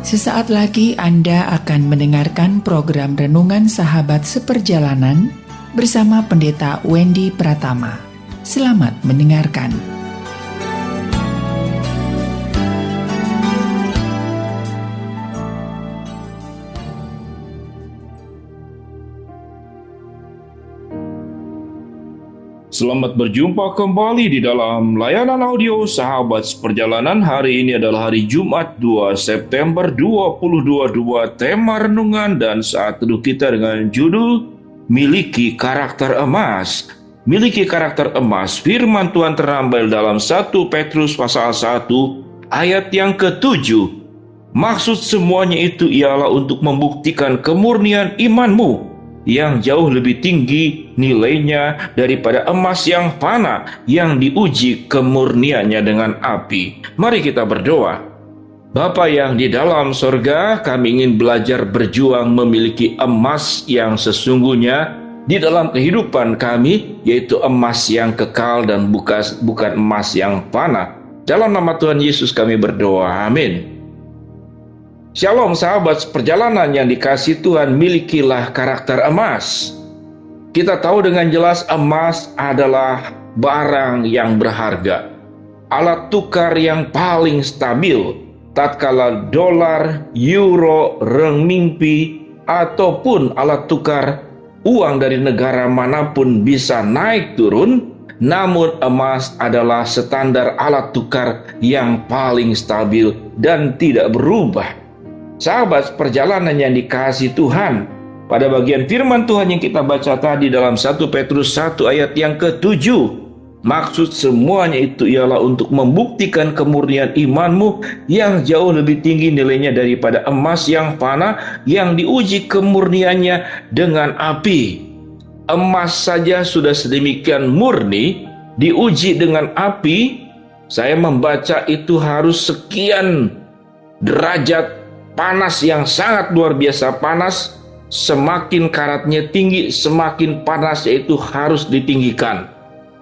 Sesaat lagi Anda akan mendengarkan program Renungan Sahabat Seperjalanan bersama Pendeta Wendy Pratama. Selamat mendengarkan. Selamat berjumpa kembali di dalam layanan audio Sahabat Seperjalanan. Hari ini adalah hari Jumat 2 September 2022. Tema renungan dan saat teduh kita dengan judul Miliki Karakter Emas. Miliki karakter emas. Firman Tuhan terambil dalam 1 Petrus pasal 1 ayat yang ke-7. Maksud semuanya itu ialah untuk membuktikan kemurnian imanmu yang jauh lebih tinggi nilainya daripada emas yang fana yang diuji kemurniannya dengan api. Mari kita berdoa. Bapa yang di dalam sorga, kami ingin belajar berjuang memiliki emas yang sesungguhnya di dalam kehidupan kami, yaitu emas yang kekal dan bukan emas yang fana. Dalam nama Tuhan Yesus kami berdoa, amin. Shalom sahabat perjalanan yang dikasihi Tuhan, milikilah karakter emas. Kita tahu dengan jelas emas adalah barang yang berharga, alat tukar yang paling stabil. Tatkala dolar, euro, renminbi, ataupun alat tukar uang dari negara manapun bisa naik turun, namun emas adalah standar alat tukar yang paling stabil dan tidak berubah. Sahabat perjalanan yang dikasihi Tuhan, pada bagian firman Tuhan yang kita baca tadi dalam 1 Petrus 1 ayat yang ke-7, maksud semuanya itu ialah untuk membuktikan kemurnian imanmu yang jauh lebih tinggi nilainya daripada emas yang fana yang diuji kemurniannya dengan api. Emas saja sudah sedemikian murni, diuji dengan api. Saya membaca itu harus sekian derajat panas yang sangat luar biasa panas. Semakin karatnya tinggi, semakin panas, yaitu harus ditinggikan.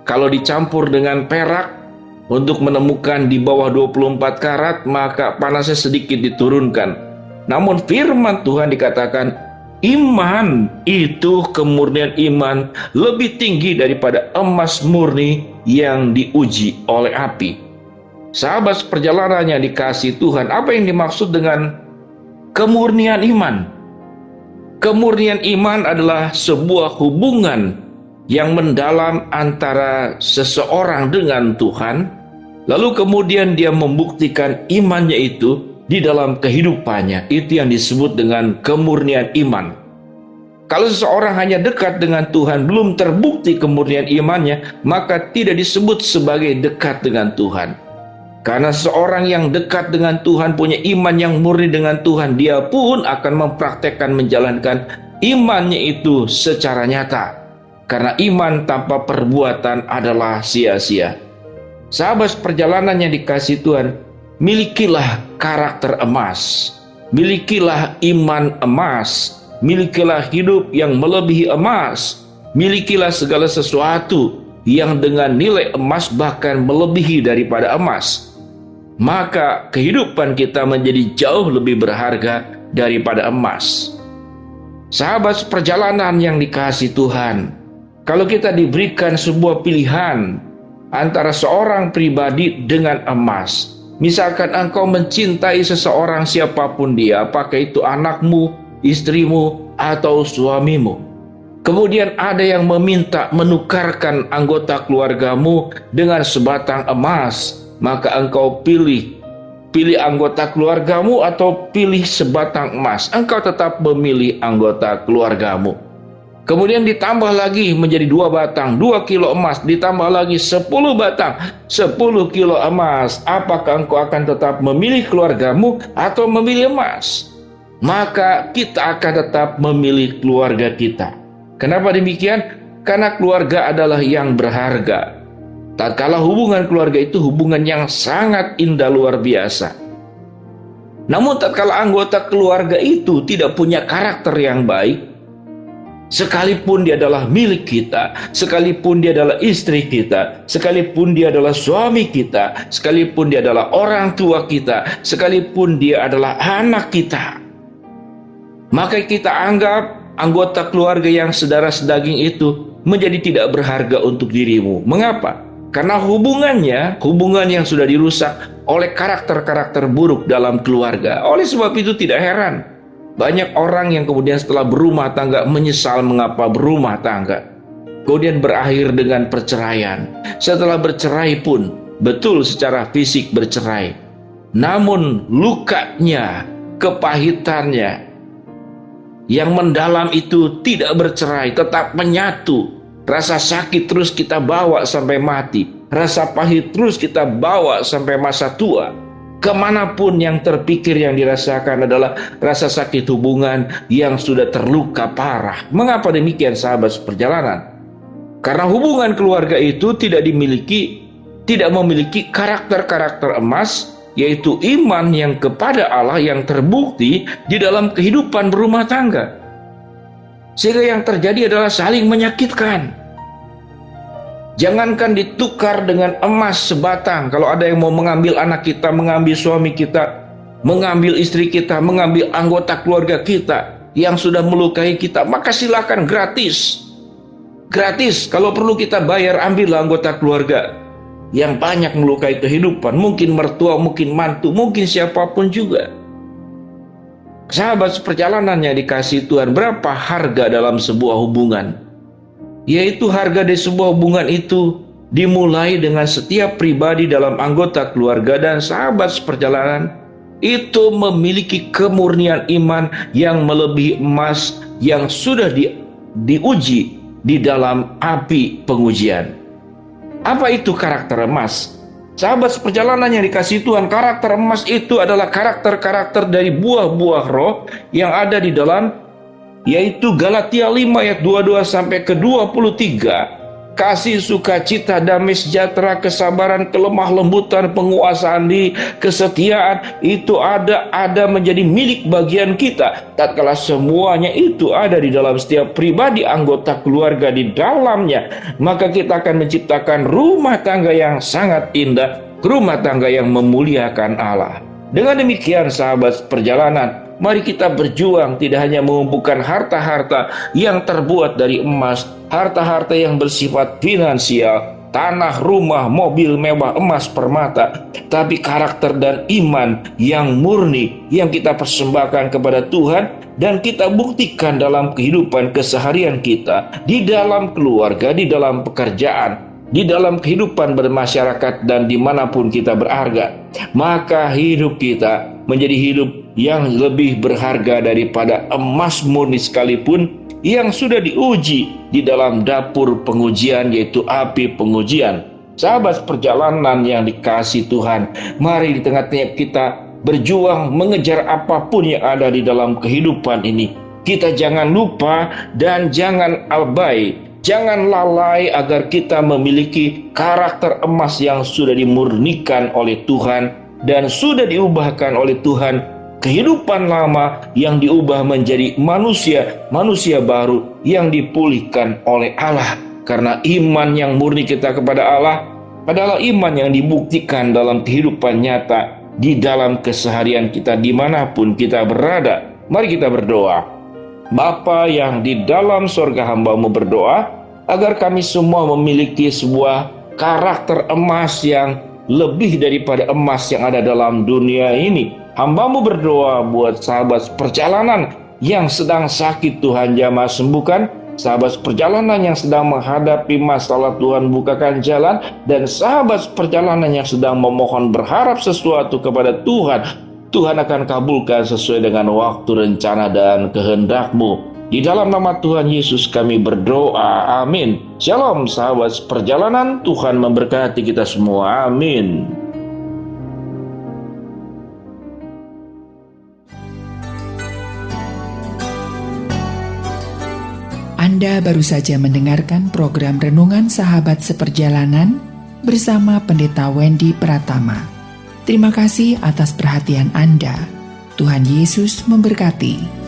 Kalau dicampur dengan perak untuk menemukan di bawah 24 karat, maka panasnya sedikit diturunkan. Namun firman Tuhan dikatakan iman itu, kemurnian iman lebih tinggi daripada emas murni yang diuji oleh api. Sahabat perjalanan yang dikasihi Tuhan, apa yang dimaksud dengan kemurnian iman? Kemurnian iman adalah sebuah hubungan yang mendalam antara seseorang dengan Tuhan, lalu kemudian dia membuktikan imannya itu di dalam kehidupannya. Itu yang disebut dengan kemurnian iman. Kalau seseorang hanya dekat dengan Tuhan, belum terbukti kemurnian imannya, maka tidak disebut sebagai dekat dengan Tuhan. Karena seorang yang dekat dengan Tuhan, punya iman yang murni dengan Tuhan, dia pun akan mempraktekkan, menjalankan imannya itu secara nyata. Karena iman tanpa perbuatan adalah sia-sia. Sahabat perjalanan yang dikasihi Tuhan, milikilah karakter emas, milikilah iman emas, milikilah hidup yang melebihi emas, milikilah segala sesuatu yang dengan nilai emas bahkan melebihi daripada emas. Maka kehidupan kita menjadi jauh lebih berharga daripada emas. Sahabat perjalanan yang dikasihi Tuhan, kalau kita diberikan sebuah pilihan antara seorang pribadi dengan emas, misalkan engkau mencintai seseorang siapapun dia, apakah itu anakmu, istrimu, atau suamimu, kemudian ada yang meminta menukarkan anggota keluargamu dengan sebatang emas, maka engkau pilih anggota keluargamu atau pilih sebatang emas. Engkau tetap memilih anggota keluargamu. Kemudian ditambah lagi menjadi 2 batang, 2 kilo emas, ditambah lagi 10 batang, 10 kilo emas. Apakah engkau akan tetap memilih keluargamu atau memilih emas? Maka kita akan tetap memilih keluarga kita. Kenapa demikian? Karena keluarga adalah yang berharga. Tatkala hubungan keluarga itu hubungan yang sangat indah luar biasa. Namun tatkala anggota keluarga itu tidak punya karakter yang baik, Sekalipun dia adalah milik kita, sekalipun dia adalah istri kita, sekalipun dia adalah suami kita, sekalipun dia adalah orang tua kita, sekalipun dia adalah anak kita, maka kita anggap anggota keluarga yang saudara sedaging itu menjadi tidak berharga untuk dirimu. Mengapa? Karena hubungan yang sudah dirusak oleh karakter-karakter buruk dalam keluarga. Oleh sebab itu tidak heran banyak orang yang kemudian setelah berumah tangga menyesal mengapa berumah tangga. Kemudian berakhir dengan perceraian. Setelah bercerai pun, betul secara fisik bercerai, namun lukanya, kepahitannya yang mendalam itu tidak bercerai, tetap menyatu. Rasa sakit terus kita bawa sampai mati. Rasa pahit terus kita bawa sampai masa tua. Kemanapun yang terpikir yang dirasakan adalah rasa sakit hubungan yang sudah terluka parah. Mengapa demikian sahabat seperjalanan? Karena hubungan keluarga itu tidak memiliki karakter-karakter emas, yaitu iman yang kepada Allah yang terbukti di dalam kehidupan berumah tangga. Sehingga yang terjadi adalah saling menyakitkan. Jangankan ditukar dengan emas sebatang. Kalau ada yang mau mengambil anak kita, mengambil suami kita, mengambil istri kita, mengambil anggota keluarga kita yang sudah melukai kita, maka silakan, gratis. Gratis. Kalau perlu kita bayar, ambillah anggota keluarga yang banyak melukai kehidupan. Mungkin mertua, mungkin mantu, mungkin siapapun juga. Sahabat seperjalanan yang dikasihi Tuhan, berapa harga dalam sebuah hubungan? Yaitu harga dari sebuah hubungan itu dimulai dengan setiap pribadi dalam anggota keluarga dan sahabat seperjalanan itu memiliki kemurnian iman yang melebihi emas yang sudah diuji di dalam api pengujian. Apa itu karakter emas? Sahabat seperjalanan yang dikasihi Tuhan, karakter emas itu adalah karakter-karakter dari buah-buah roh yang ada di dalam, yaitu Galatia 5 ayat 22 sampai ke 23. Kasih, sukacita, damai sejahtera, kesabaran, kelemah lembutan, penguasaan diri, kesetiaan itu ada menjadi milik bagian kita. Tatkala semuanya itu ada di dalam setiap pribadi anggota keluarga di dalamnya, maka kita akan menciptakan rumah tangga yang sangat indah, rumah tangga yang memuliakan Allah. Dengan demikian sahabat perjalanan, mari kita berjuang tidak hanya mengumpulkan harta-harta yang terbuat dari emas, harta-harta yang bersifat finansial, tanah, rumah, mobil mewah, emas, permata, tapi karakter dan iman yang murni yang kita persembahkan kepada Tuhan dan kita buktikan dalam kehidupan keseharian kita, di dalam keluarga, di dalam pekerjaan, di dalam kehidupan bermasyarakat dan dimanapun kita berharga. Maka hidup kita menjadi hidup yang lebih berharga daripada emas murni sekalipun yang sudah diuji di dalam dapur pengujian, yaitu api pengujian. Sahabat perjalanan yang dikasihi Tuhan, mari di tengah-tengah kita berjuang mengejar apapun yang ada di dalam kehidupan ini. Kita jangan lupa dan jangan abai, jangan lalai agar kita memiliki karakter emas yang sudah dimurnikan oleh Tuhan dan sudah diubahkan oleh Tuhan. Kehidupan lama yang diubah menjadi manusia baru yang dipulihkan oleh Allah. Karena iman yang murni kita kepada Allah adalah iman yang dibuktikan dalam kehidupan nyata di dalam keseharian kita dimanapun kita berada. Mari kita berdoa. Bapa yang di dalam sorga, hamba-Mu berdoa agar kami semua memiliki sebuah karakter emas yang lebih daripada emas yang ada dalam dunia ini. Hamba-Mu berdoa buat sahabat perjalanan yang sedang sakit, Tuhan jamah sembuhkan. Sahabat perjalanan yang sedang menghadapi masalah, Tuhan bukakan jalan. Dan sahabat perjalanan yang sedang memohon berharap sesuatu kepada Tuhan, Tuhan akan kabulkan sesuai dengan waktu, rencana, dan kehendak-Mu. Di dalam nama Tuhan Yesus kami berdoa, amin. Shalom sahabat perjalanan, Tuhan memberkati kita semua, amin. Anda baru saja mendengarkan program Renungan Sahabat Seperjalanan bersama Pendeta Wendy Pratama. Terima kasih atas perhatian Anda. Tuhan Yesus memberkati.